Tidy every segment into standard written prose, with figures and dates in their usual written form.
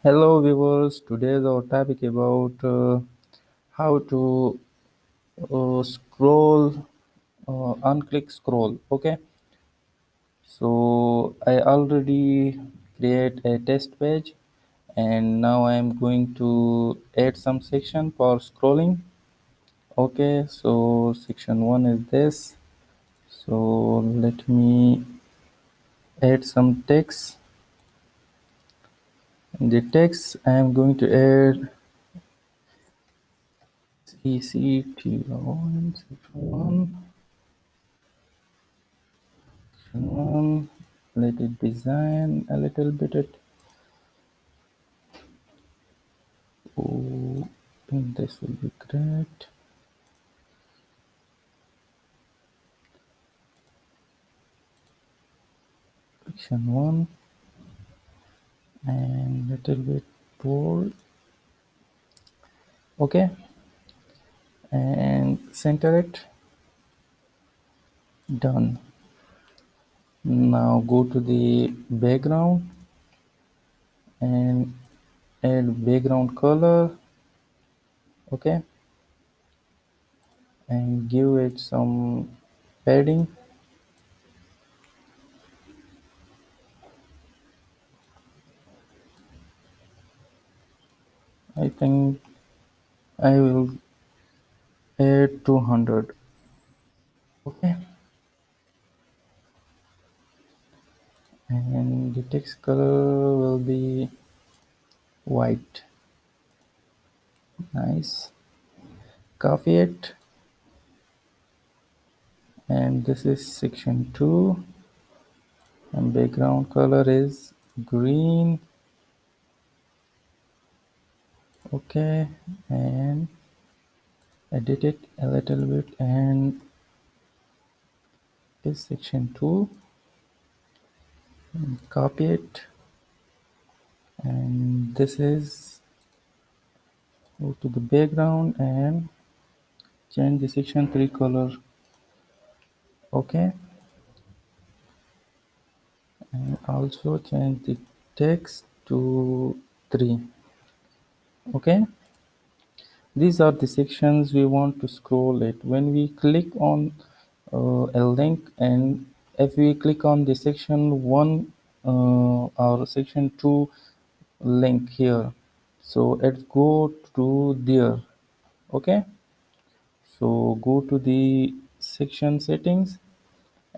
Hello viewers, today's our topic about how to scroll, unclick scroll. Okay, so I already create a test page and now I am going to add some section for scrolling. Okay, so section 1 is this. So let me add some text. In the text I am going to add ECT1 section 1. Let it design a little bit. Oh, this will be great. Section 1 and little bit bold. Okay, and center it. Done. Now go to the background and add background color. Okay, and give it some padding. I think I will add 200. Okay, and the text color will be white. Nice. Copy it, and this is section 2 and background color is green. Okay, and edit it a little bit, and this section 2, copy it, and this is go to the background and change the section 3 color. Okay, and also change the text to 3. Okay, these are the sections we want to scroll it. When we click on a link, and if we click on the section 1 or section 2 link here, so let's go to there. Okay, so go to the section settings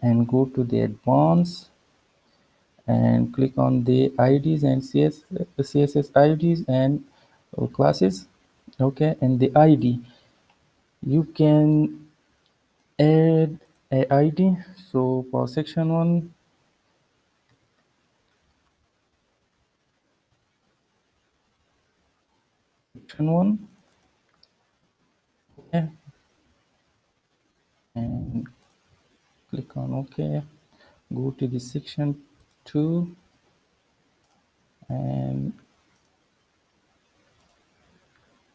and go to the advanced and click on the IDs and CSS IDs and classes. Okay, and the ID you can add a ID. So for section 1, section 1, okay, and click on OK. Go to the section 2 and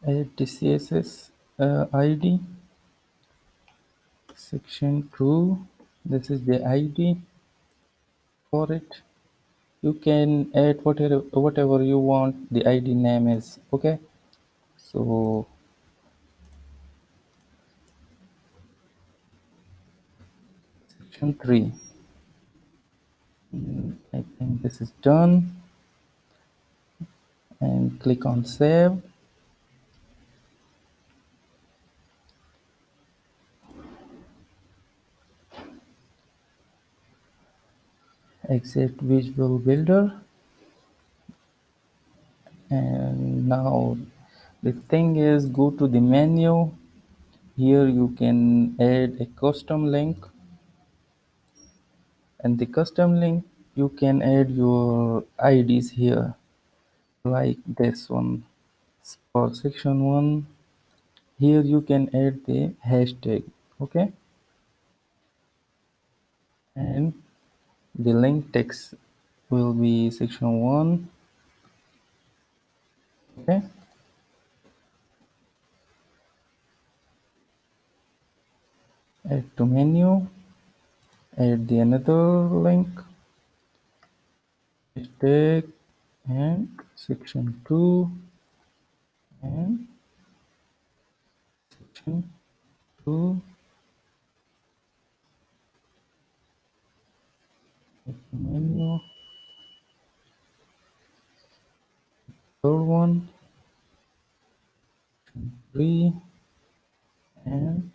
add the CSS ID. Section 2, this is the ID for it. You can add whatever you want the ID name is. Okay, so section 3, I think this is done, and click on save. Exit visual builder, and now the thing is, go to the menu. Here you can add a custom link, and the custom link you can add your IDs here, like this one. For section 1, here you can add the hashtag. Okay, and the link text will be section 1. Okay, add to menu, add the another link, hashtag, and section 2 and section 2 menu, third one 3, and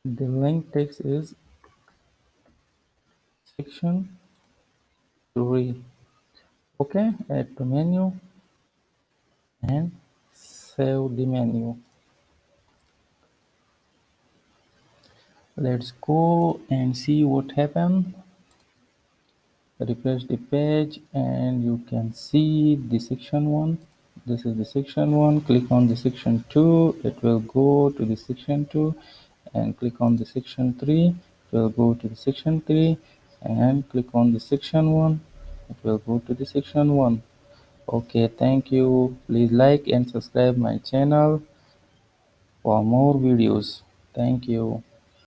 the link text is section 3. Okay, add to menu and save the menu. Let's go and see what happened. Refresh the page and you can see the section 1. This is the section 1. Click on the section 2, it will go to the section 2, and click on the section 3, it will go to the section 3, and click on the section 1, it will go to the section 1. Okay, thank you. Please like and subscribe my channel for more videos. Thank you.